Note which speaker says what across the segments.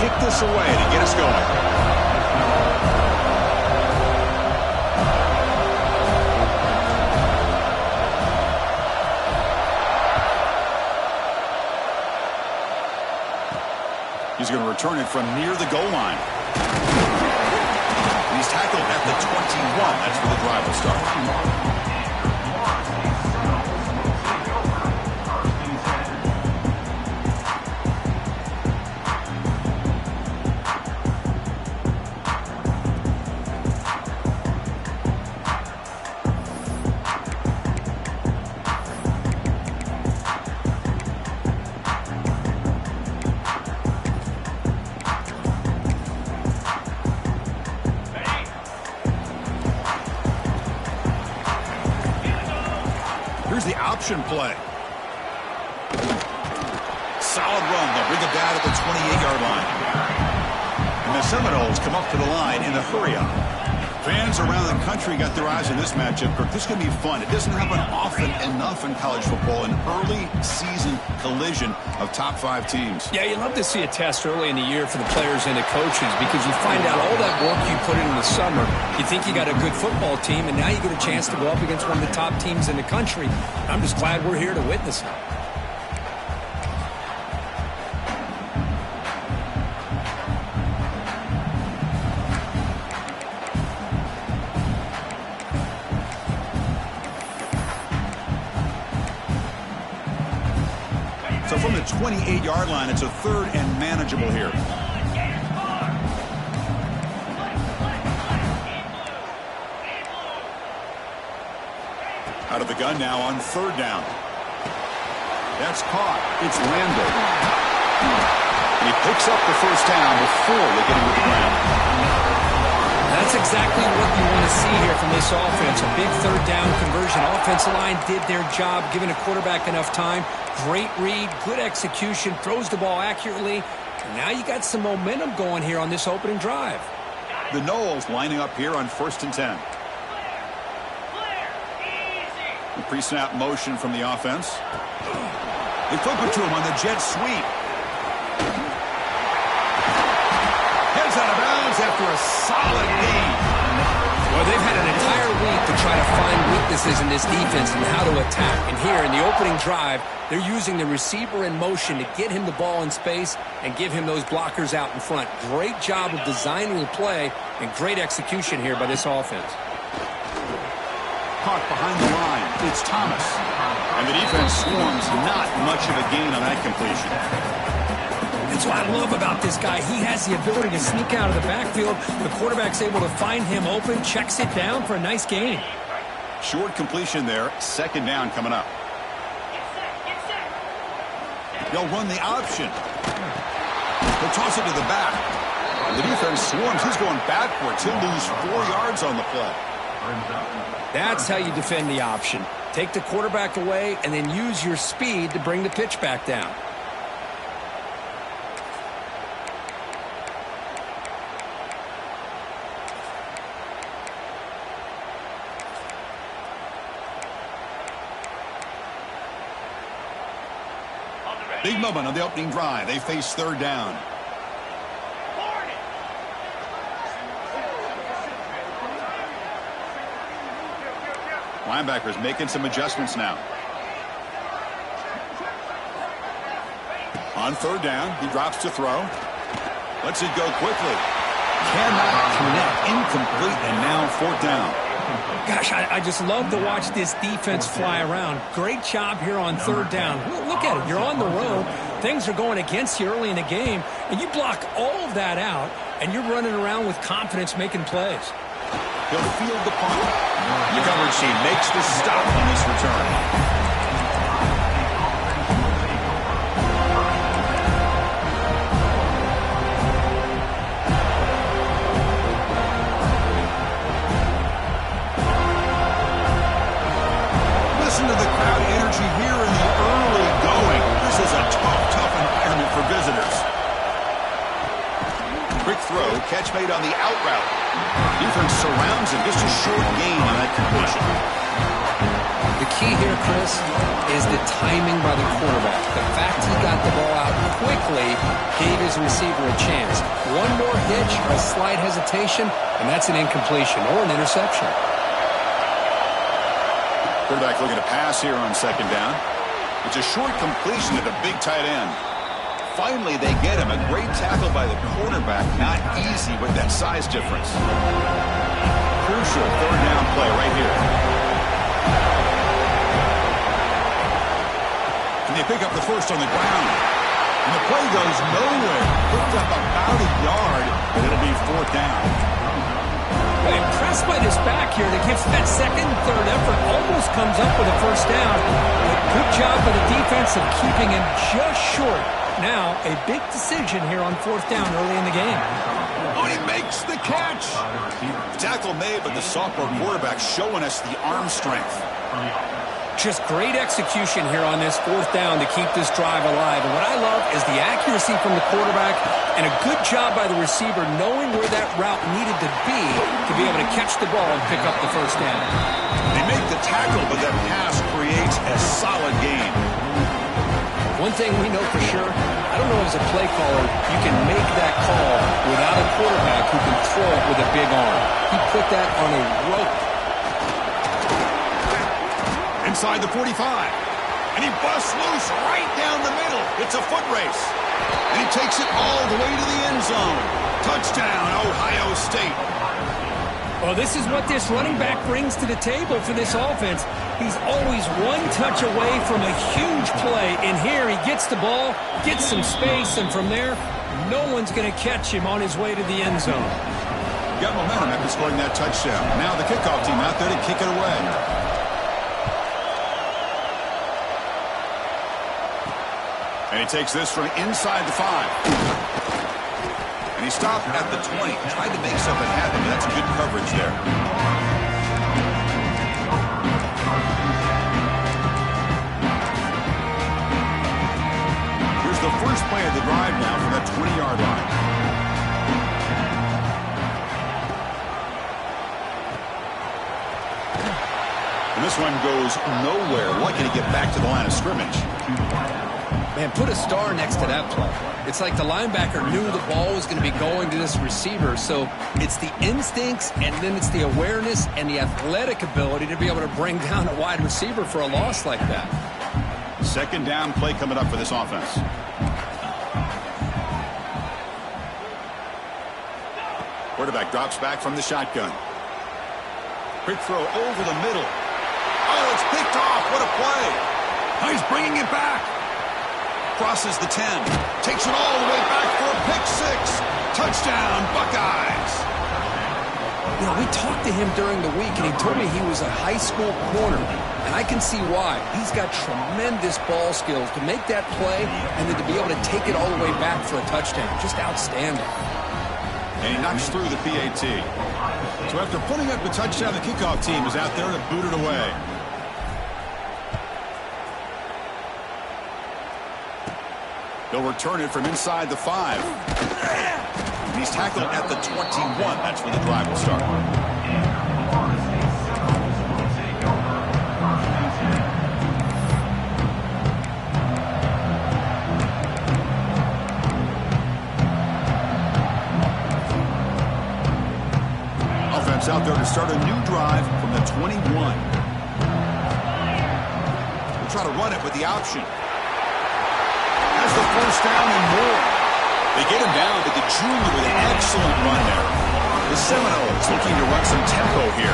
Speaker 1: kick this away to get us going. He's going to return it from near the goal line. He's tackled at the 21. That's where the drive will start. Here's the option play. Solid run. They'll bring it down at the 28-yard line. And the Seminoles come up to the line in a hurry-up. Fans around the country got their eyes on this matchup. This is going to be fun. It doesn't happen often enough in college football, an early season collision of top 5 teams.
Speaker 2: Yeah, you love to see a test early in the year for the players and the coaches because you find out all that work you put in the summer. You think you got a good football team, and now you get a chance to go up against one of the top teams in the country. I'm just glad we're here to witness it.
Speaker 1: So from the 28-yard line, it's a 3rd and manageable here. Out of the gun now on 3rd down. That's caught. It's Randall. And he picks up the 1st down before they get him with the ground.
Speaker 2: That's exactly what you want to see here from this offense. A big 3rd down conversion. Offensive line did their job, giving a quarterback enough time. Great read, good execution, throws the ball accurately. And now you got some momentum going here on this opening drive.
Speaker 1: The Noles lining up here on 1st and 10. The pre-snap motion from the offense. They flip it to him on the jet sweep. Heads out of bounds after a solid gain.
Speaker 2: Well, they've had an entire week to try to find weaknesses in this defense and how to attack. And here in the opening drive, they're using the receiver in motion to get him the ball in space and give him those blockers out in front. Great job of designing the play and great execution here by this offense.
Speaker 1: Caught behind the line. It's Thomas. And the defense swarms not much of a gain on that completion.
Speaker 2: That's what I love about this guy. He has the ability to sneak out of the backfield. The quarterback's able to find him open, checks it down for a nice gain.
Speaker 1: Short completion there. 2nd down coming up. They'll run the option. They'll toss it to the back. And the defense swarms. He's going backwards. He'll lose 4 yards on the play.
Speaker 2: That's how you defend the option. Take the quarterback away and then use your speed to bring the pitch back down.
Speaker 1: Big moment on the opening drive. They face 3rd down. Linebackers making some adjustments now. On 3rd down, he drops to throw. Lets it go quickly. Cannot connect. Incomplete, and now 4th down.
Speaker 2: Gosh, I just love to watch this defense fly around. Great job here on 3rd down. Look at it. You're on the road. Things are going against you early in the game, and you block all of that out, and you're running around with confidence making plays.
Speaker 1: He'll field the punt. The coverage team makes the stop on this return. Listen to the crowd energy here in the early going. This is a tough environment for visitors. Quick throw, catch made on the out route. Defense surrounds him, just a short gain on that completion.
Speaker 2: The key here, Chris, is the timing by the quarterback. The fact he got the ball out quickly gave his receiver a chance. One more hitch, a slight hesitation, and that's an incompletion or an interception.
Speaker 1: Quarterback looking to pass here on second down. It's a short completion to the big tight end. Finally, they get him. A great tackle by the quarterback. Not easy with that size difference. Crucial third down play right here. And they pick up the first on the ground. And the play goes nowhere. Picked up about a yard, and it'll be fourth down.
Speaker 2: Well, impressed by this back here that gives that second, third effort, almost comes up with a first down. But good job by the defense of keeping him just short. Now, a big decision here on fourth down early in the game.
Speaker 1: Oh, he makes the catch. Tackle made, but the sophomore quarterback showing us the arm strength.
Speaker 2: Just great execution here on this fourth down to keep this drive alive. And what I love is the accuracy from the quarterback and a good job by the receiver knowing where that route needed to be able to catch the ball and pick up the first down.
Speaker 1: They make the tackle, but that pass creates a solid gain.
Speaker 2: One thing we know for sure, I don't know as a play caller, you can make that call without a quarterback who can throw it with a big arm. He put that on a rope.
Speaker 1: Inside the 45. And he busts loose right down the middle. It's a foot race. And he takes it all the way to the end zone. Touchdown, Ohio State.
Speaker 2: Well, this is what this running back brings to the table for this offense. He's always one touch away from a huge play. And here he gets the ball, gets some space, and from there, no one's going to catch him on his way to the end zone.
Speaker 1: Got momentum after scoring that touchdown. Now the kickoff team out there to kick it away. And he takes this from inside the 5. And he stopped at the 20. Tried to make something happen, but that's good coverage there. Here's the first play of the drive now from that 20-yard line. And this one goes nowhere. Lucky to get back to the line of scrimmage.
Speaker 2: Man, put a star next to that play. It's like the linebacker knew the ball was going to be going to this receiver, so it's the instincts and then it's the awareness and the athletic ability to be able to bring down a wide receiver for a loss like that.
Speaker 1: Second down play coming up for this offense. Quarterback drops back from the shotgun. Quick throw over the middle. Oh, it's picked off. What a play. Oh, he's bringing it back. Crosses the 10. Takes it all the way back for a pick 6. Touchdown, Buckeyes.
Speaker 2: You know, we talked to him during the week, and he told me he was a high school corner. And I can see why. He's got tremendous ball skills to make that play and then to be able to take it all the way back for a touchdown. Just outstanding.
Speaker 1: And he knocks through the PAT. So after putting up the touchdown, the kickoff team is out there to boot it away. They'll return it from inside the 5. And he's tackled at the 21. That's where the drive will start. Offense out there to start a new drive from the 21. We'll try to run it with the option. Has the first down and more. They get him down to the junior with an excellent run there. The Seminoles looking to run some tempo here.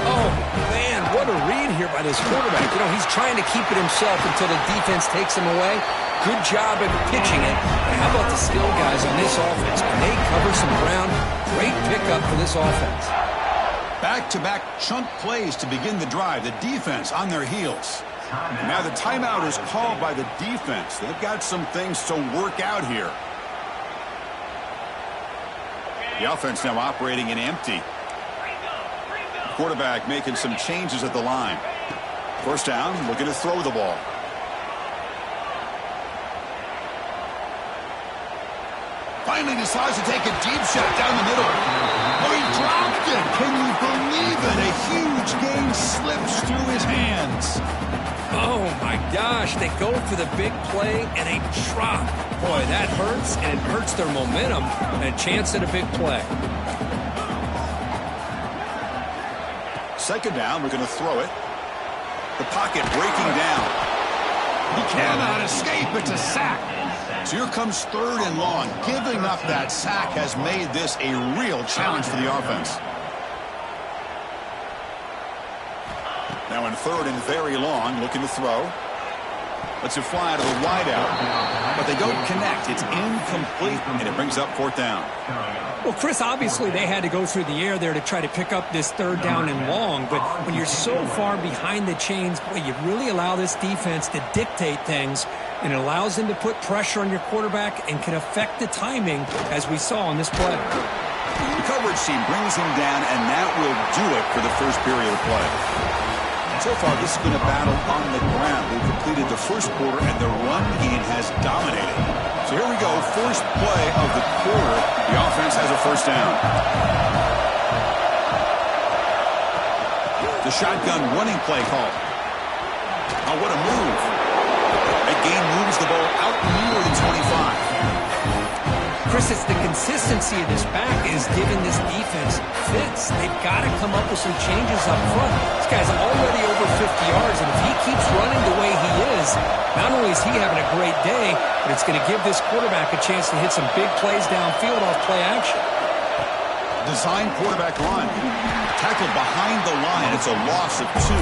Speaker 2: Oh, man, what a read here by this quarterback. You know, he's trying to keep it himself until the defense takes him away. Good job at pitching it. But how about the skill guys on this offense? Can they cover some ground? Great pickup for this offense.
Speaker 1: Back-to-back chunk plays to begin the drive. The defense on their heels. And now the timeout is called by the defense. They've got some things to work out here. The offense now operating in empty. The quarterback making some changes at the line. First down, looking to throw the ball. Finally decides to take a deep shot down the middle. Oh, he dropped it. Can you believe it? A huge gain slips through his hands.
Speaker 2: Oh, my gosh. They go for the big play, and they drop. Boy, that hurts, and it hurts their momentum and a chance at a big play.
Speaker 1: Second down, we're going to throw it. The pocket breaking down. He cannot escape. It's a sack. So here comes 3rd and long. Giving up that sack has made this a real challenge for the offense. Now in 3rd and very long, looking to throw. Lets it fly to the wideout. But they don't connect. It's incomplete, and it brings up 4th down.
Speaker 2: Well, Chris, obviously they had to go through the air there to try to pick up this 3rd down and long, but when you're so far behind the chains, boy, you really allow this defense to dictate things, and it allows them to put pressure on your quarterback and can affect the timing, as we saw on this play.
Speaker 1: The coverage team brings him down, and that will do it for the first period of play. So far, this has been a battle on the ground. We've completed the first quarter, and the run game has dominated. So here we go, first play of the quarter. The offense has a 1st down. The shotgun running play call. Oh, what a move. That gain moves the ball out near the 25.
Speaker 2: Chris, it's the consistency of this back is giving this defense fits. They've got to come up with some changes up front. This guy's already over 50 yards, and if he keeps running the way he is, not only is he having a great day, but it's going to give this quarterback a chance to hit some big plays downfield off play action.
Speaker 1: Design quarterback run. Tackled behind the line. It's a loss of 2.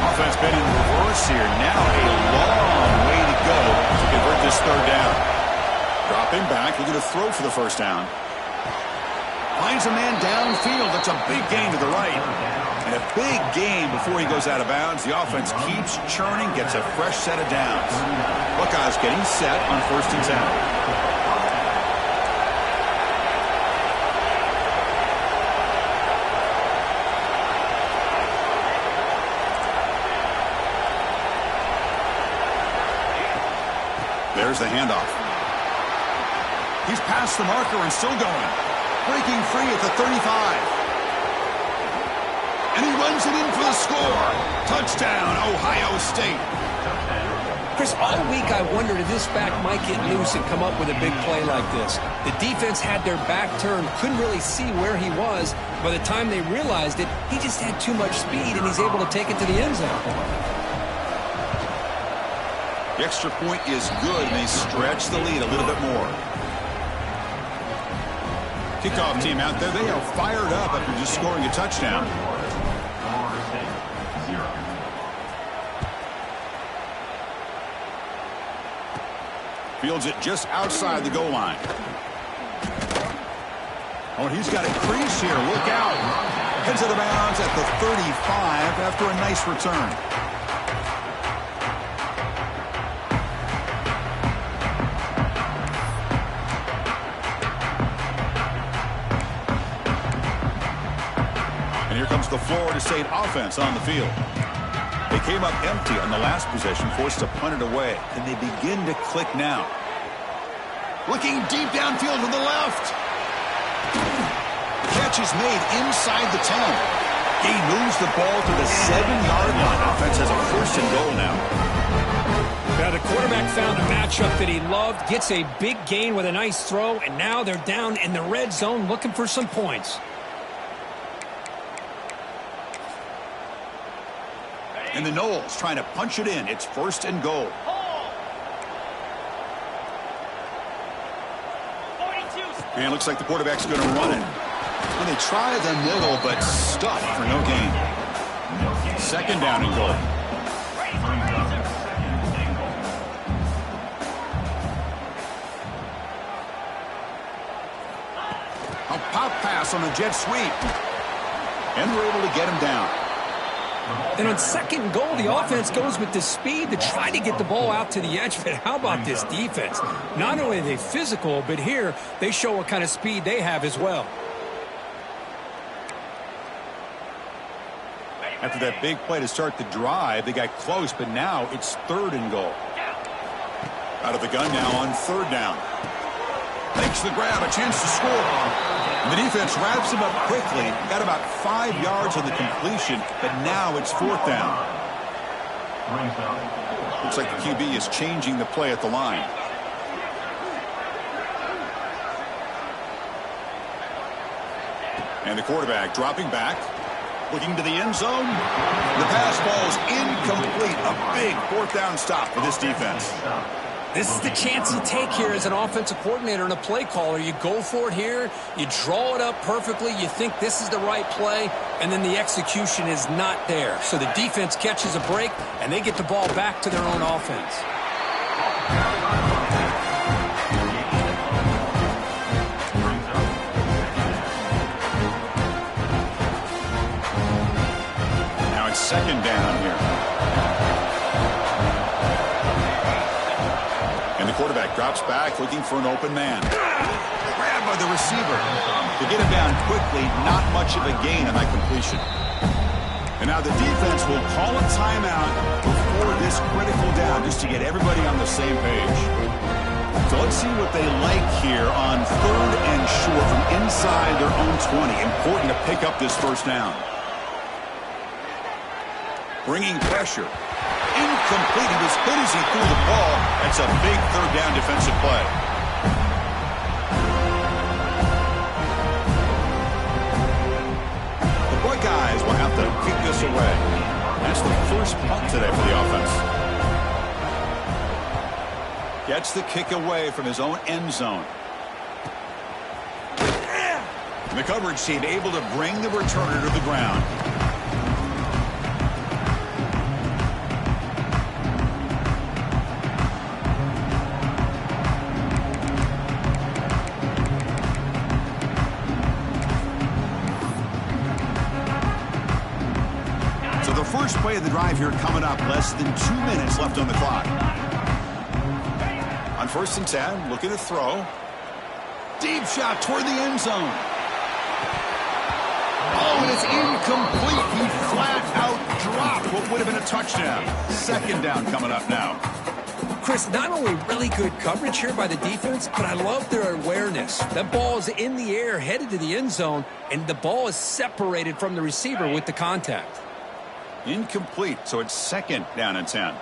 Speaker 1: Offense been in reverse here. Now a long way to go to convert this 3rd down. Dropping back, looking to throw for the 1st down. Finds a man downfield. That's a big gain to the right. And a big gain before he goes out of bounds. The offense keeps churning, gets a fresh set of downs. Buckeyes getting set on 1st and 10. There's the handoff. He's past the marker and still going. Breaking free at the 35. And he runs it in for the score. Touchdown, Ohio State.
Speaker 2: Chris, all week I wondered if this back might get loose and come up with a big play like this. The defense had their back turned, couldn't really see where he was. By the time they realized it, he just had too much speed, and he's able to take it to the end zone.
Speaker 1: The extra point is good, and they stretch the lead a little bit more. Kickoff team out there, they are fired up after just scoring a touchdown. Fields it just outside the goal line. Oh, he's got a crease here. Look out. Heads of the bounds at the 35 after a nice return. The Florida State offense on the field. They came up empty on the last possession, forced to punt it away. And they begin to click now. Looking deep downfield to the left. The catch is made inside the 10. He moves the ball to the 7-yard line. Offense has a 1st and goal now.
Speaker 2: Now the quarterback found a matchup that he loved, gets a big gain with a nice throw, and now they're down in the red zone looking for some points. And the Knowles trying to punch it in. It's 1st and goal. And it looks like the quarterback's going to run it. And they try the middle, but stuffed for no gain. 2nd down and goal. A pop pass on a jet sweep. And we're able to get him down. And on 2nd and goal, the offense goes with the speed to try to get the ball out to the edge. But how about this defense? Not only are they physical, but here they show what kind of speed they have as well. After that big play to start the drive, they got close, but now it's 3rd and goal.
Speaker 1: Out of the gun now on third down. Makes the grab, a chance to score. And the defense wraps him up quickly. Got about 5 yards on the completion, but now it's fourth down. Looks like the QB is changing the play at the line. And the quarterback dropping back, looking to the end zone. The pass ball's incomplete. A big fourth down stop for this defense.
Speaker 2: This is the chance you take here as an offensive coordinator and a play caller. You go for it here. You draw it up perfectly. You think this is the right play, and then the execution is not there. So the defense catches a break, and they get the ball back to their own offense.
Speaker 1: Now it's second down here. And the quarterback drops back looking for an open man. Grabbed by the receiver. To get him down quickly, not much of a gain on that completion. And now the defense will call a timeout before this critical down just to get everybody on the same page. So let's see what they like here on third and short from inside their own 20. Important to pick up this first down. Bringing pressure. Incomplete. He was hit as he threw the ball. That's a big third down defensive play. The Buckeyes will have to kick this away. That's the first punt today for the offense. Gets the kick away from his own end zone. And the coverage team able to bring the returner to the ground. First play of the drive here coming up. Less than 2 minutes left on the clock. On first and 10, looking to throw. Deep shot toward the end zone. Oh, and it's incomplete. He flat out dropped what would have been a touchdown. Second down coming up now.
Speaker 2: Chris, not only really good coverage here by the defense, but I love their awareness. That ball is in the air, headed to the end zone, and the ball is separated from the receiver with the contact.
Speaker 1: Incomplete, so it's second down and 10.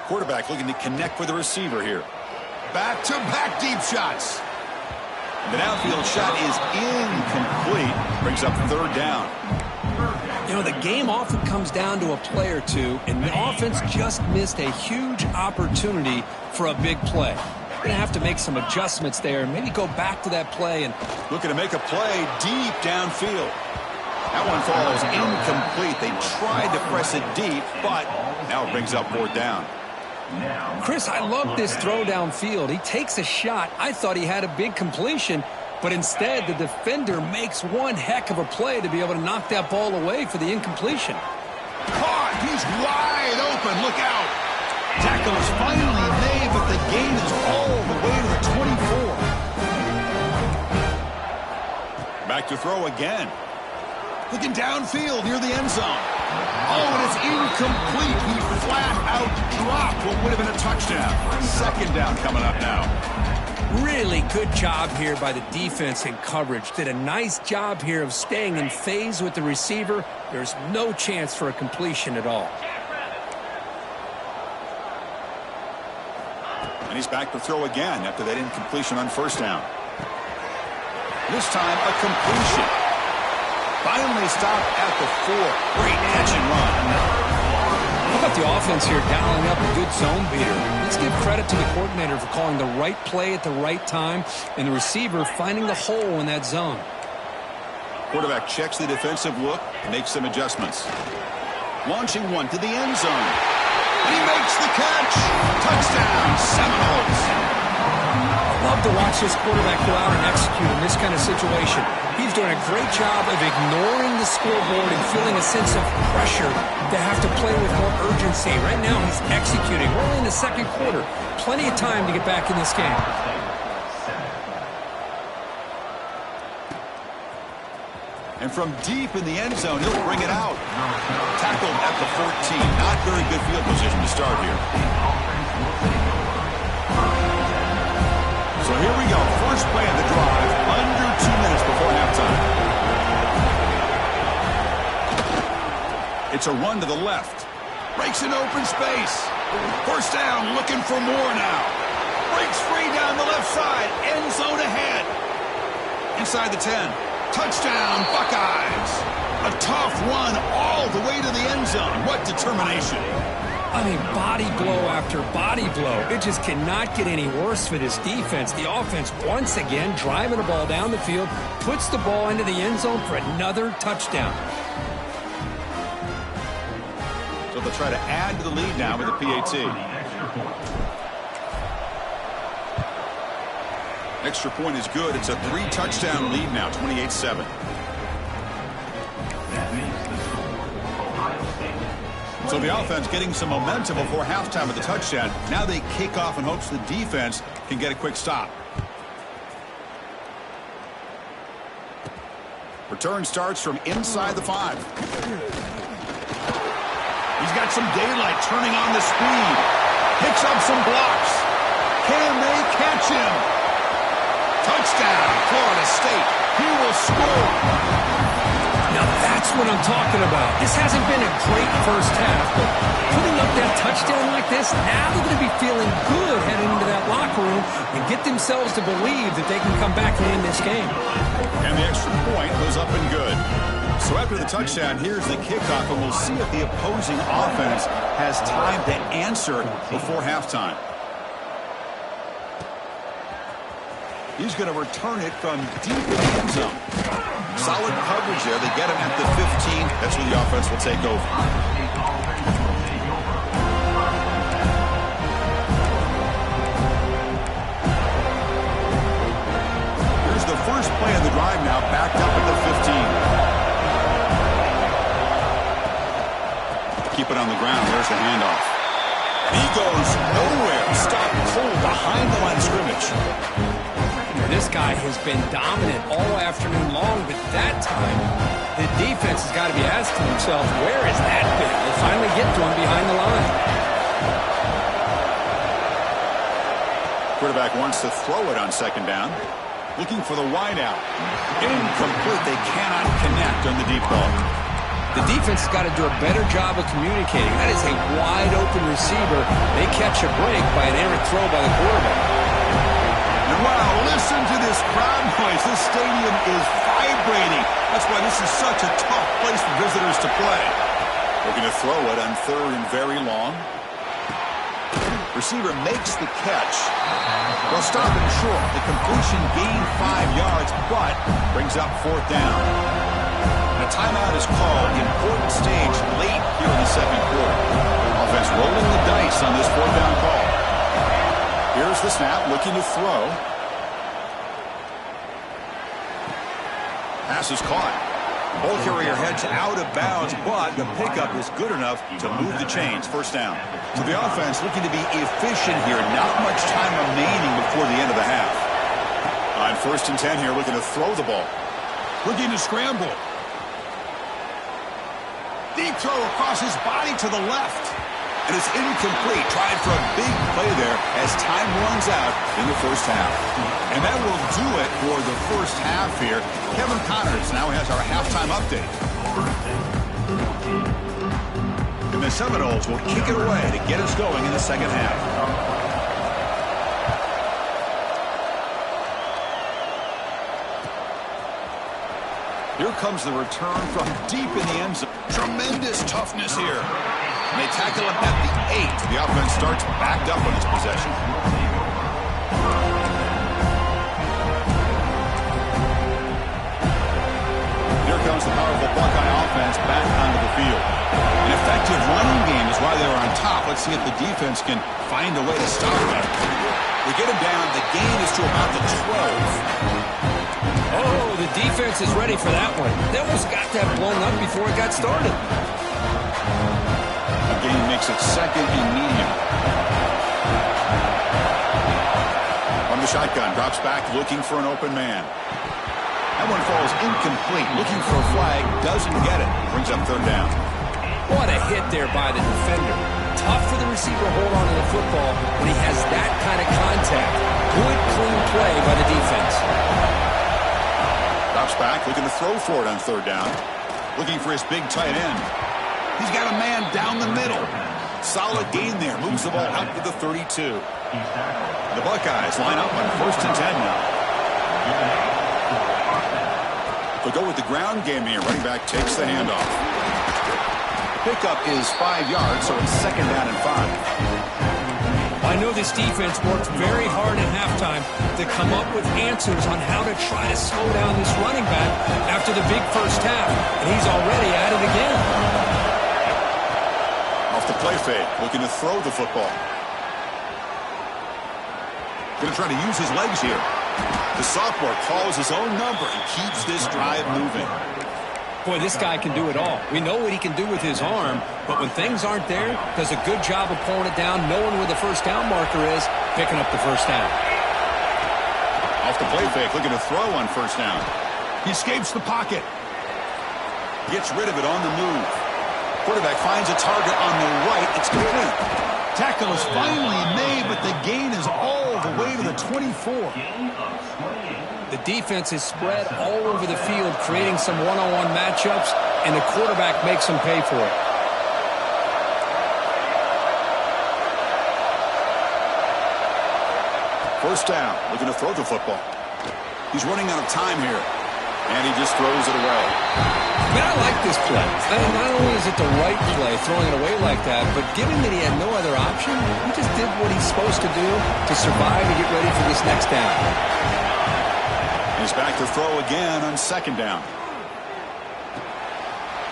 Speaker 1: Quarterback looking to connect with the receiver here. Back-to-back deep shots. The downfield shot is incomplete. Brings up third down.
Speaker 2: You know, the game often comes down to a play or two, and the offense just missed a huge opportunity for a big play. Going to have to make some adjustments there. Maybe go back to that play and
Speaker 1: looking to make a play deep downfield. That one falls incomplete. They tried to press it deep, but now it brings up fourth down.
Speaker 2: Chris, I love this throw downfield. He takes a shot. I thought he had a big completion, but instead the defender makes one heck of a play to be able to knock that ball away for the incompletion.
Speaker 1: Caught. He's wide open. Look out. Tackle is finally made, but the gain is all the way to the 24. Back to throw again. Looking downfield near the end zone. Oh, and it's incomplete. He flat out dropped what would have been a touchdown. Second down coming up now.
Speaker 2: Really good job here by the defense in coverage. Did a nice job here of staying in phase with the receiver. There's no chance for a completion at all.
Speaker 1: And he's back to throw again after that incompletion on first down. This time, a completion. Finally stopped at the 4. Great catch and run.
Speaker 2: How about the offense here dialing up a good zone beater? Let's give credit to the coordinator for calling the right play at the right time and the receiver finding the hole in that zone.
Speaker 1: Quarterback checks the defensive look, makes some adjustments. Launching one to the end zone. And he makes the catch. Touchdown, Seminoles.
Speaker 2: I love to watch this quarterback go out and execute in this kind of situation. He's doing a great job of ignoring the scoreboard and feeling a sense of pressure to have to play with more urgency. Right now, he's executing. We're only in the second quarter. Plenty of time to get back in this game.
Speaker 1: And from deep in the end zone, he'll bring it out. Tackled at the 14. Not very good field position to start here. So here we go. First play of the drive, under 2 minutes before halftime. It's a run to the left. Breaks an open space. First down, looking for more now. Breaks free down the left side. End zone ahead. Inside the 10. Touchdown, Buckeyes. A tough run all the way to the end zone. What determination.
Speaker 2: I mean, body blow after body blow. It just cannot get any worse for this defense. The offense, once again, driving the ball down the field, puts the ball into the end zone for another touchdown.
Speaker 1: So they'll try to add to the lead now with the PAT. Extra point is good. It's a 3-touchdown lead now, 28-7. So the offense getting some momentum before halftime with the touchdown. Now they kick off in hopes the defense can get a quick stop. Return starts from inside the 5. He's got some daylight turning on the speed. Picks up some blocks. Can they catch him? Touchdown, Florida State. He will score.
Speaker 2: Now that's what I'm talking about. This hasn't been a great first half, but putting up that touchdown like this, now they're going to be feeling good heading into that locker room and get themselves to believe that they can come back and win this game.
Speaker 1: And the extra point was up and good. So after the touchdown, here's the kickoff, and we'll see if the opposing offense has time to answer before halftime. He's going to return it from deep in the end zone. Solid coverage there. They get him at the 15. That's where the offense will take over. Here's the first play of the drive now, backed up at the 15. Keep it on the ground. There's the handoff. He goes nowhere. Stopped cold behind the line of scrimmage.
Speaker 2: This guy has been dominant all afternoon long, but that time, the defense has got to be asking themselves, where is that bit? They finally get to him behind the line.
Speaker 1: Quarterback wants to throw it on second down. Looking for the wideout. Incomplete. They cannot connect on the deep ball.
Speaker 2: The defense has got to do a better job of communicating. That is a wide-open receiver. They catch a break by an errant throw by the quarterback.
Speaker 1: Wow, listen to this crowd noise. This stadium is vibrating. That's why this is such a tough place for visitors to play. Looking to throw it on third and very long. Receiver makes the catch. Well, stopping short. The completion gained 5 yards, but brings up fourth down. And a timeout is called. Important stage late here in the second quarter. Offense rolling the dice on this fourth down call. Here's the snap, looking to throw. Pass is caught. Ball carrier heads out of bounds, but the pickup is good enough to move the chains. First down. So the offense looking to be efficient here. Not much time remaining before the end of the half. On first and 10 here, looking to throw the ball. Looking to scramble. Deep throw across his body to the left. And it's incomplete. Trying for a big play there as time runs out in the first half. And that will do it for the first half here. Kevin Connors now has our halftime update. And the Seminoles will kick it away to get us going in the second half. Here comes the return from deep in the end zone. Tremendous toughness here. And they tackle him at the 8. The offense starts backed up on this possession. Here comes the powerful Buckeye offense back onto the field. An effective running game is why they were on top. Let's see if the defense can find a way to stop them. They get him down. The gain is to about the 12.
Speaker 2: Oh, the defense is ready for that one. They almost got that blown up before it got started.
Speaker 1: Gain makes it second and medium. From the shotgun, drops back looking for an open man. That one falls incomplete. Looking for a flag, doesn't get it. Brings up third down.
Speaker 2: What a hit there by the defender. Tough for the receiver to hold on to the football when he has that kind of contact. Good, clean play by the defense.
Speaker 1: Drops back, looking to throw for it on third down. Looking for his big tight end. He's got a man down the middle. Solid gain there. Moves the ball out to the 32. The Buckeyes line up on 1st and 10 now. They'll go with the ground game here. Running back takes the handoff. Pickup is 5 yards, so it's 2nd down and 5.
Speaker 2: I know this defense worked very hard at halftime to come up with answers on how to try to slow down this running back after the big first half, and he's already at it again.
Speaker 1: Off the play fake, looking to throw the football. Going to try to use his legs here. The sophomore calls his own number and keeps this drive moving.
Speaker 2: Boy, this guy can do it all. We know what he can do with his arm, but when things aren't there, does a good job of pulling it down, knowing where the first down marker is, picking up the first down.
Speaker 1: Off the play fake, looking to throw on first down. He escapes the pocket. Gets rid of it on the move. Quarterback finds a target on the right. It's complete. Tackle is finally made, but the gain is all the way to the 24.
Speaker 2: The defense is spread all over the field, creating some one-on-one matchups, and the quarterback makes them pay for it.
Speaker 1: First down, looking to throw the football. He's running out of time here, and he just throws it away.
Speaker 2: Man, I like this play. Not only is it the right play, throwing it away like that, but given that he had no other option, he just did what he's supposed to do to survive and get ready for this next down.
Speaker 1: He's back to throw again on 2nd down.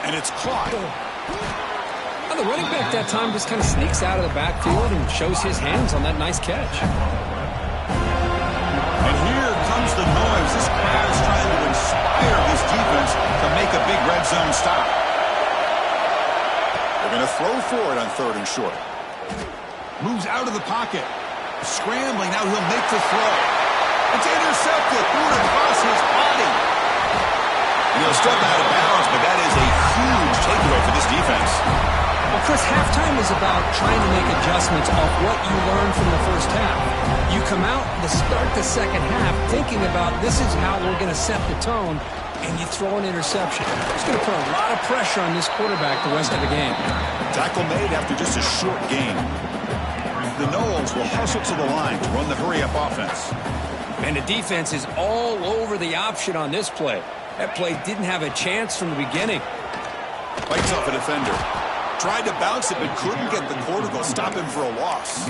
Speaker 1: And it's caught.
Speaker 2: Well, the running back that time just kind of sneaks out of the backfield and shows his hands on that nice catch.
Speaker 1: And here comes the noise. This crowd is trying to inspire this defense to make a big red zone stop. They're going to throw for it on 3rd and short. Moves out of the pocket. Scrambling. Now he'll make the throw. It's intercepted. Threw it across his body. And he'll step out of bounds, but that is a huge takeaway for this defense.
Speaker 2: Well, Chris, halftime is about trying to make adjustments off what you learned from the first half. You come out to start the second half thinking about this is how we're going to set the tone, and you throw an interception. It's going to put a lot of pressure on this quarterback the rest of the game.
Speaker 1: Tackle made after just a short gain. The Noles will hustle to the line to run the hurry-up offense.
Speaker 2: And the defense is all over the option on this play. That play didn't have a chance from the beginning.
Speaker 1: Bites off a defender. Tried to bounce it, but couldn't get the quarter. They'll stop him for a loss.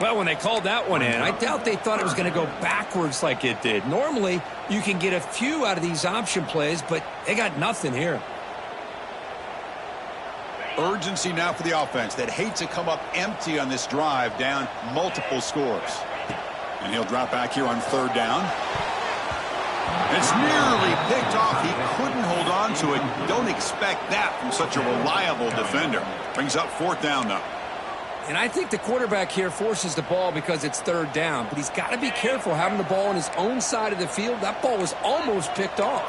Speaker 2: Well, when they called that one in, I doubt they thought it was going to go backwards like it did. Normally, you can get a few out of these option plays, but they got nothing here.
Speaker 1: Urgency now for the offense that hates to come up empty on this drive, down multiple scores. And he'll drop back here on 3rd down. It's nearly picked off. He couldn't hold on to it. Don't expect that from such a reliable defender. Brings up 4th down, though.
Speaker 2: And I think the quarterback here forces the ball because it's 3rd down. But he's got to be careful having the ball on his own side of the field. That ball was almost picked off.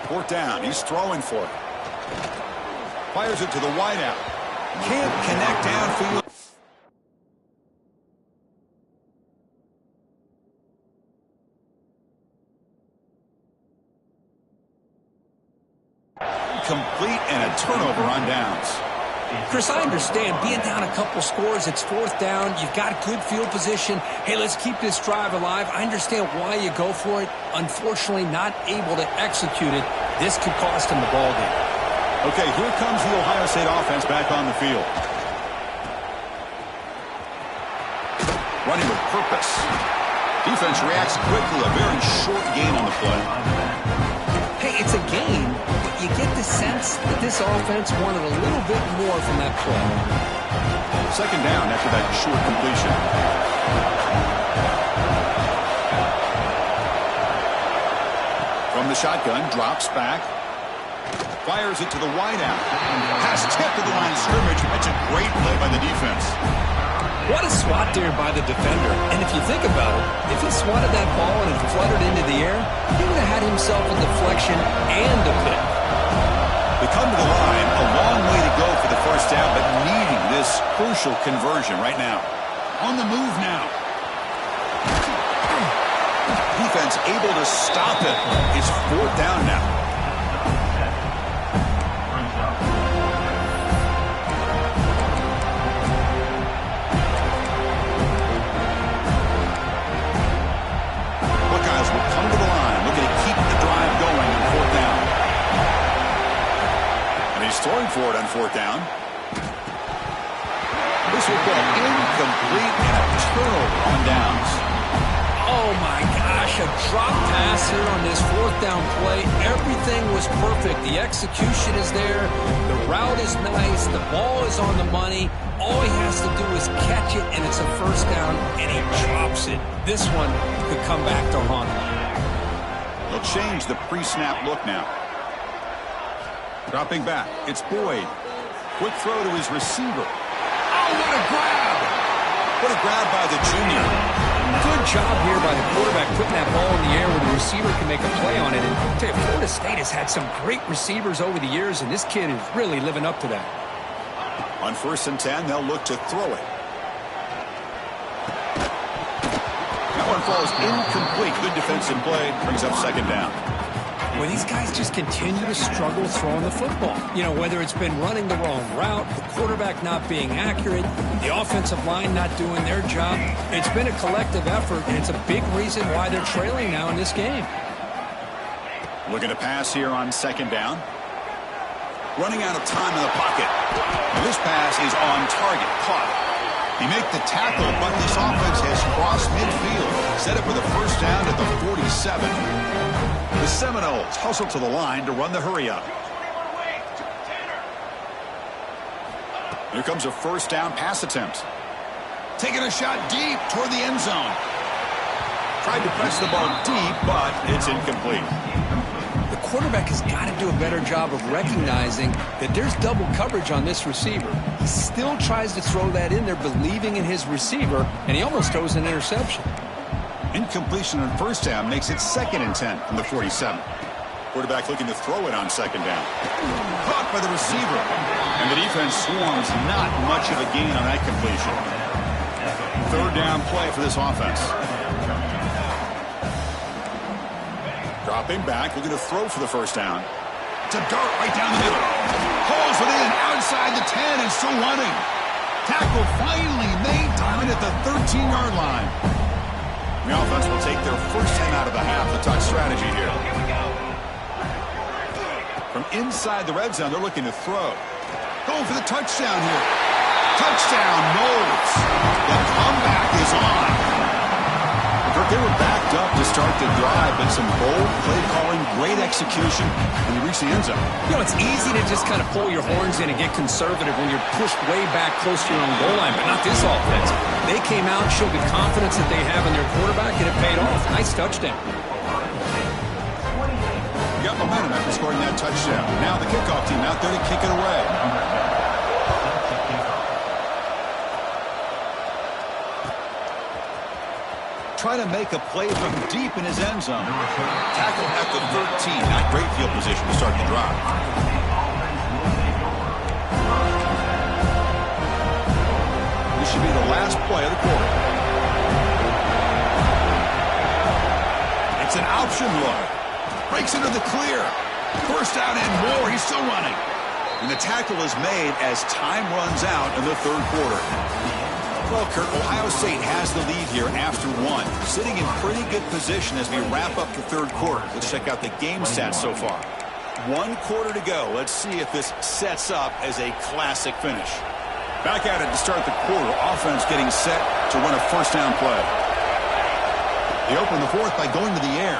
Speaker 1: 4th down. He's throwing for it. Fires it to the wideout. Can't connect downfield. Complete and a turnover on downs.
Speaker 2: Chris, I understand being down a couple scores, it's 4th down, you've got good field position. Hey, let's keep this drive alive. I understand why you go for it. Unfortunately, not able to execute it. This could cost him the ball game.
Speaker 1: Okay, here comes the Ohio State offense back on the field. Running with purpose. Defense reacts quickly. A very short gain on the play.
Speaker 2: Hey, it's a game, but you get the sense that this offense wanted a little bit more from that play.
Speaker 1: 2nd down after that short completion. From the shotgun, drops back. Fires it to the wideout. Pass tipped to the line of scrimmage. That's a great play by the defense.
Speaker 2: What a swat there by the defender. And if you think about it, if he swatted that ball and it fluttered into the air, he would have had himself a deflection and a pick.
Speaker 1: We come to the line, a long way to go for the first down, but needing this crucial conversion right now. On the move now. Defense able to stop it. It's fourth down now. Buckeyes will come to the line, looking to keep the drive going on fourth down. And he's throwing for it on fourth down. This will go incomplete and a turnover on downs.
Speaker 2: Oh, my gosh, a drop pass here on this fourth down play. Everything was perfect. The execution is there. The route is nice. The ball is on the money. All he has to do is catch it, and it's a first down, and he drops it. This one could come back to haunt him.
Speaker 1: They'll change the pre-snap look now. Dropping back. It's Boyd. Quick throw to his receiver. Oh, what a grab! What a grab by the junior.
Speaker 2: Good job here by the quarterback putting that ball in the air where the receiver can make a play on it. And I'll tell you, Florida State has had some great receivers over the years, and this kid is really living up to that.
Speaker 1: On 1st and 10, they'll look to throw it. That one falls incomplete. Good defensive play. Brings up second down.
Speaker 2: Well, these guys just continue to struggle throwing the football. You know, whether it's been running the wrong route, the quarterback not being accurate, the offensive line not doing their job. It's been a collective effort, and it's a big reason why they're trailing now in this game.
Speaker 1: Looking to pass here on second down. Running out of time in the pocket. And this pass is on target. Caught. He made the tackle, but this offense has crossed midfield. Set up for the first down at the 47. The Seminoles hustle to the line to run the hurry up. Here comes a first down pass attempt. Taking a shot deep toward the end zone. Tried to press the ball deep, but it's incomplete.
Speaker 2: The quarterback has got to do a better job of recognizing that there's double coverage on this receiver. He still tries to throw that in there, believing in his receiver, and he almost throws an interception.
Speaker 1: Incompletion on first down makes it 2nd and 10 from the 47. Quarterback looking to throw it on second down. Caught by the receiver. And the defense swarms. Not much of a gain on that completion. Third down play for this offense. Dropping back, looking to throw for the first down. It's a dart right down the middle. Pulls it in outside the 10 and still running. Tackle finally made, down at the 13-yard line. The offense will take their first 10 out of the half. The touch strategy here. From inside the red zone, they're looking to throw. Going for the touchdown here. Touchdown, Knowles. The comeback is on. They were backed up to start the drive, but some bold play calling, great execution, and they reached the end zone.
Speaker 2: You know, it's easy to just kind of pull your horns in and get conservative when you're pushed way back close to your own goal line, but not this offense. They came out, showed the confidence that they have in their quarterback, and it paid off. Nice touchdown.
Speaker 1: You got momentum after scoring that touchdown. Now the kickoff team out there to kick it away. Trying to make a play from deep in his end zone. Tackle at the 13. Not great field position to start the drive. This should be the last play of the quarter. It's an option look. Breaks into the clear. First down and more. He's still running. And the tackle is made as time runs out in the third quarter. Well, Kurt, Ohio State has the lead here after one. Sitting in pretty good position as we wrap up the third quarter. Let's check out the game stats so far. 1 quarter to go. Let's see if this sets up as a classic finish. Back at it to start the quarter. Offense getting set to run a first down play. They open the fourth by going to the air.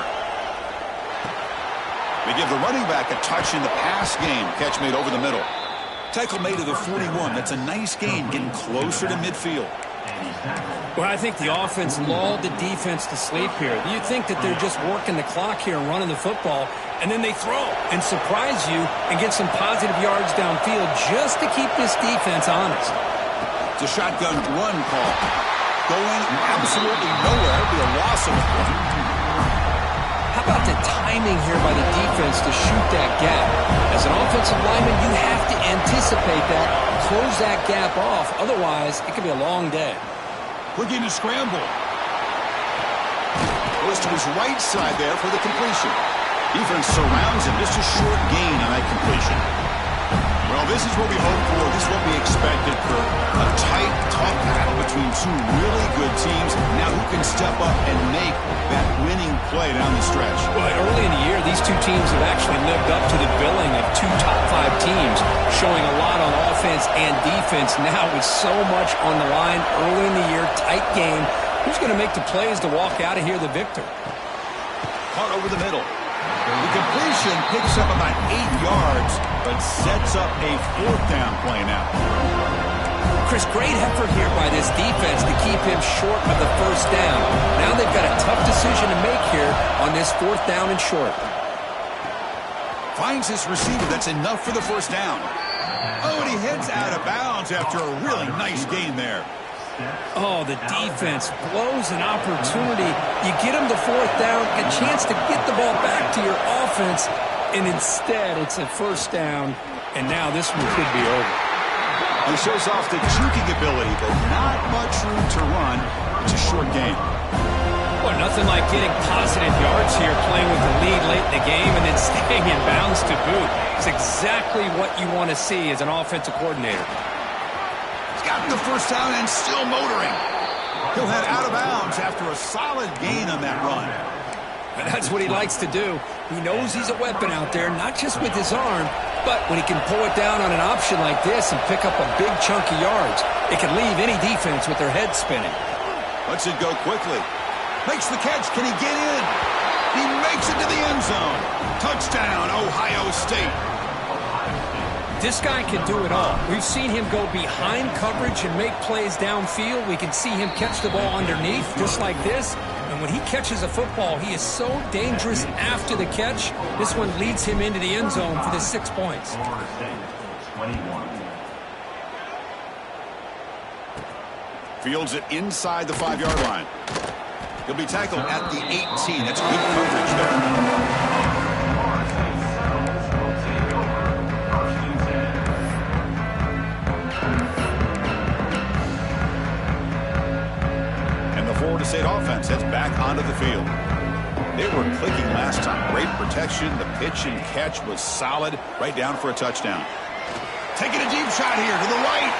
Speaker 1: They give the running back a touch in the pass game. Catch made over the middle. Tackle made to the 41. That's a nice gain, getting closer to midfield.
Speaker 2: Well, I think the offense lulled the defense to sleep here. You think that they're just working the clock here and running the football, and then they throw and surprise you and get some positive yards downfield just to keep this defense honest.
Speaker 1: It's a shotgun run call. Going absolutely nowhere. It'll be a loss of a point.
Speaker 2: How about the timing here by the defense to shoot that gap? As an offensive lineman, you have to anticipate that, close that gap off. Otherwise, it could be a long day.
Speaker 1: Looking to scramble. Goes to his right side there for the completion. Defense surrounds him. Just a short gain on that completion. Well, this is what we hoped for. This is what we expected for a tight, tough battle between two really good teams. Now who can step up and make that winning play down the stretch?
Speaker 2: Well, early in the year, these two teams have actually lived up to the billing of two top-5 teams, showing a lot on offense and defense. Now with so much on the line early in the year, tight game, who's going to make the plays to walk out of here the victor?
Speaker 1: Caught over the middle. The completion picks up about 8 yards, but sets up a 4th down play now.
Speaker 2: Chris, great effort here by this defense to keep him short of the 1st down. Now they've got a tough decision to make here on this 4th down and short.
Speaker 1: Finds his receiver. That's enough for the 1st down. Oh, and he heads out of bounds after a really nice gain there.
Speaker 2: Oh, the defense blows an opportunity. You get them the 4th down, a chance to get the ball back to your offense, and instead it's a 1st down, and now this one could be over.
Speaker 1: He shows off the juking ability, but not much room to run. It's a short game.
Speaker 2: Well, nothing like getting positive yards here, playing with the lead late in the game and then staying in bounds to boot. It's exactly what you want to see as an offensive coordinator.
Speaker 1: Got the 1st down and still motoring. He'll head out of bounds after a solid gain on that run.
Speaker 2: And that's what he likes to do. He knows he's a weapon out there, not just with his arm, but when he can pull it down on an option like this and pick up a big chunk of yards, it can leave any defense with their head spinning.
Speaker 1: Lets it go quickly. Makes the catch. Can he get in? He makes it to the end zone. Touchdown, Ohio State.
Speaker 2: This guy can do it all. We've seen him go behind coverage and make plays downfield. We can see him catch the ball underneath, just like this. And when he catches a football, he is so dangerous after the catch. This one leads him into the end zone for the 6 points.
Speaker 1: Fields it inside the 5-yard line. He'll be tackled at the 18. That's good coverage there. Florida State offense heads back onto the field. They were clicking last time. Great protection. The pitch and catch was solid. Right down for a touchdown. Taking a deep shot here to the right.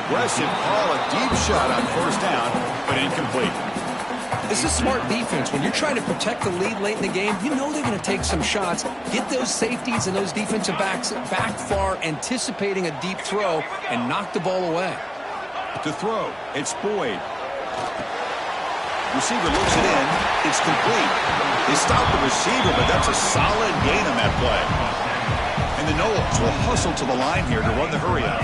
Speaker 1: Aggressive call, a deep shot on 1st down, but incomplete.
Speaker 2: This is smart defense. When you're trying to protect the lead late in the game, you know they're going to take some shots, get those safeties and those defensive backs back far, anticipating a deep throw, and knock the ball away.
Speaker 1: To throw, it's Boyd. Receiver looks it in. It's complete. They stop the receiver, but that's a solid gain on that play. And the Noles will hustle to the line here to run the hurry out.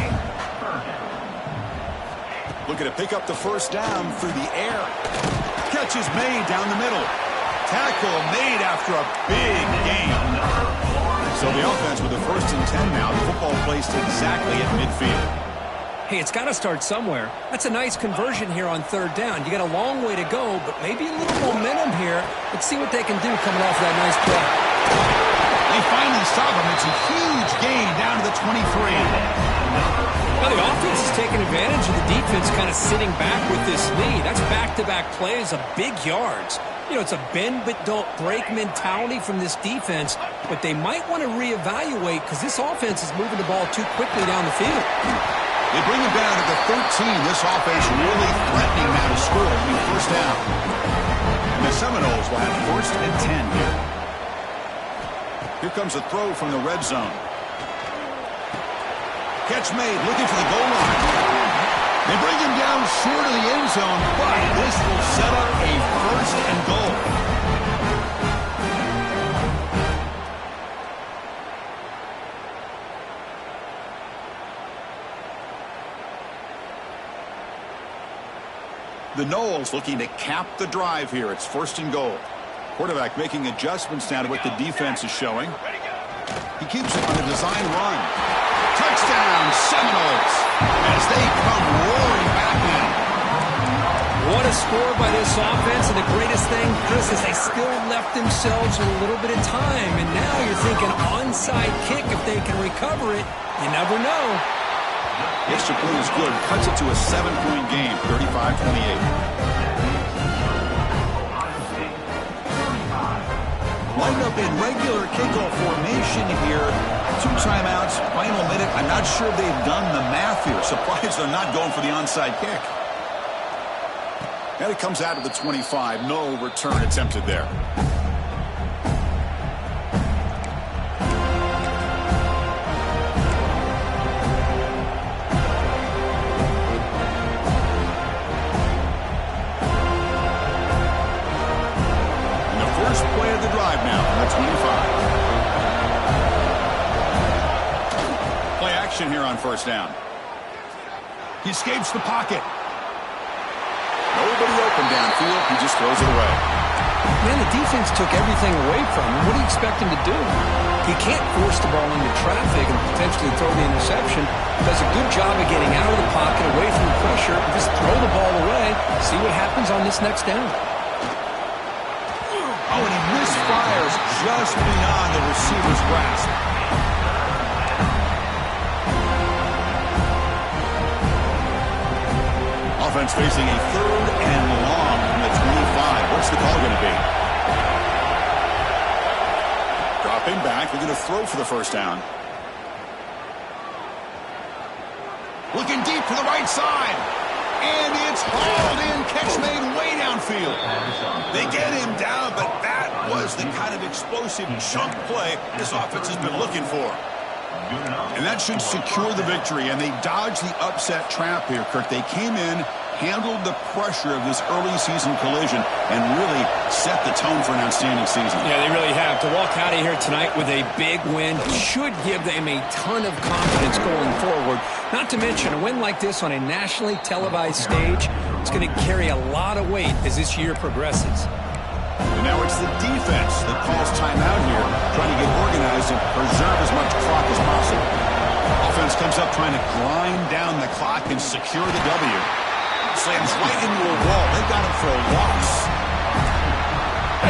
Speaker 1: Looking to pick up the 1st down through the air. Catch is made down the middle. Tackle made after a big gain. So the offense with the 1st and 10 now. The football placed exactly at midfield.
Speaker 2: Hey, it's got to start somewhere. That's a nice conversion here on 3rd down. You got a long way to go, but maybe a little momentum here. Let's see what they can do coming off that nice play.
Speaker 1: They finally stop him. It's a huge gain down to the 23.
Speaker 2: Well, the offense is taking advantage of the defense kind of sitting back with this lead. That's back-to-back plays of big yards. You know, it's a bend but don't break mentality from this defense, but they might want to reevaluate because this offense is moving the ball too quickly down the field.
Speaker 1: They bring him down to the 13. This offense really threatening now to score. It'll be 1st down. And the Seminoles will have 1st and 10 here. Here comes a throw from the red zone. Catch made, looking for the goal line. They bring him down short of the end zone, but this will set up a 1st and goal. The Noles looking to cap the drive here. It's 1st and goal. Quarterback making adjustments now to what the defense is showing. He keeps it on a design run. Touchdown, Seminoles. as they come roaring back in.
Speaker 2: What a score by this offense, and the greatest thing, Chris, is they still left themselves with a little bit of time, and now you're thinking onside kick if they can recover it. You never know.
Speaker 1: The extra point is good. Cuts it to a 7-point game, 35-28. Lined up in regular kickoff formation here. 2 timeouts, final minute. I'm not sure they've done the math here. Surprised they're not going for the onside kick. And it comes out of the 25. No return attempted there. And the first play of the drive now on the 25. Play action here on first down. He escapes the pocket. Nobody open downfield. He just throws it away.
Speaker 2: Man, the defense took everything away from him. What do you expect him to do? He can't force the ball into traffic and potentially throw the interception. Does a good job of getting out of the pocket, away from the pressure, and just throw the ball away. See what happens on this next down.
Speaker 1: Oh, and he misfires just beyond the receiver's grasp. Offense facing a 3rd and long from the 25. What's the call going to be? Dropping back. They're going to throw for the first down. Looking deep to the right side. And it's hauled in. Catch made way downfield. They get him down, but that was the kind of explosive chunk play this offense has been looking for. And that should secure the victory, and they dodged the upset trap here, Kirk. They came in, handled the pressure of this early season collision, and really set the tone for an outstanding season.
Speaker 2: Yeah, they really have. To walk out of here tonight with a big win should give them a ton of confidence going forward. Not to mention, a win like this on a nationally televised stage, it's going to carry a lot of weight as this year progresses.
Speaker 1: And now it's the defense that calls timeout here, trying to get organized and preserve as much clock as possible. Offense comes up trying to grind down the clock and secure the W. Slams right into a wall. They got him for a loss.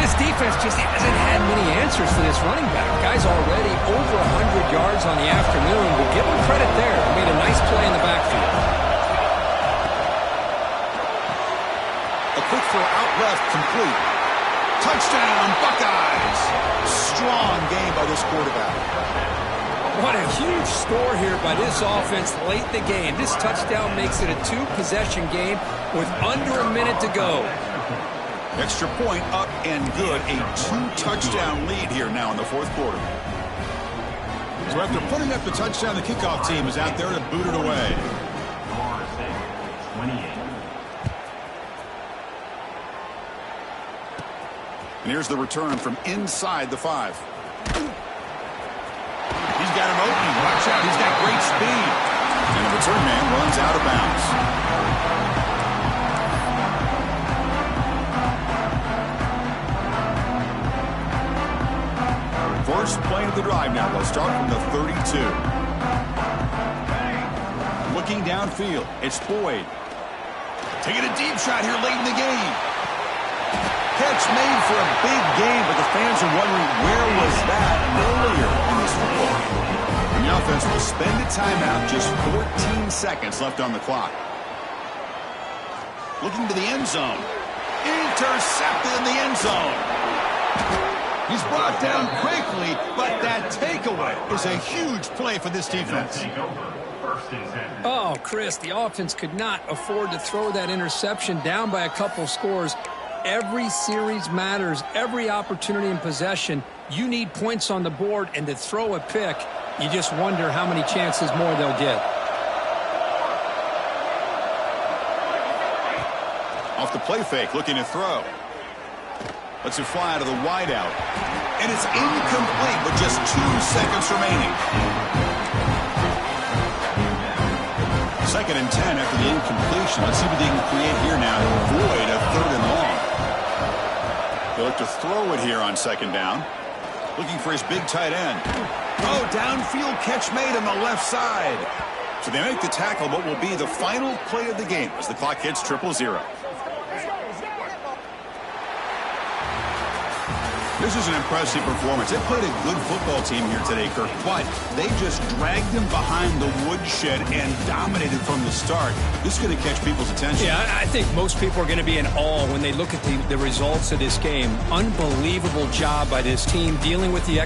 Speaker 2: This defense just hasn't had many answers for this running back. Guy's already over 100 yards on the afternoon. We'll give him credit there. He made a nice play in the backfield.
Speaker 1: A quick throw out left, complete. Touchdown, Buckeyes. Strong game by this quarterback.
Speaker 2: What a huge score here by this offense late in the game. This touchdown makes it a 2-possession game with under a minute to go.
Speaker 1: Extra point up and good. A 2-touchdown lead here now in the 4th quarter. So after putting up the touchdown, the kickoff team is out there to boot it away. And here's the return from inside the 5. He's got him open. Watch out. He's got great speed. And the return man runs out of bounds. First play of the drive now. They'll start from the 32. Looking downfield. It's Boyd. Taking a deep shot here late in the game. Catch made for a big game, but the fans are wondering where was that earlier in this football game. And the offense will spend a timeout, just 14 seconds left on the clock. Looking to the end zone. Intercepted in the end zone. He's brought down quickly, but that takeaway is a huge play for this defense.
Speaker 2: Oh, Chris, the offense could not afford to throw that interception down by a couple scores. Every series matters. Every opportunity in possession, you need points on the board, and to throw a pick, you just wonder how many chances more they'll get.
Speaker 1: Off the play fake, looking to throw. Lets it fly out of the wideout. And it's incomplete with just 2 seconds remaining. 2nd and 10 after the incompletion. Let's see what they can create here now to avoid a 3rd and long. They look to throw it here on 2nd down. Looking for his big tight end. Oh, downfield catch made on the left side. So they make the tackle, what will be the final play of the game as the clock hits 0-0. This is an impressive performance. They played a good football team here today, Kirk, but they just dragged them behind the woodshed and dominated from the start. This is going to catch people's attention.
Speaker 2: Yeah, I think most people are going to be in awe when they look at the results of this game. Unbelievable job by this team dealing with the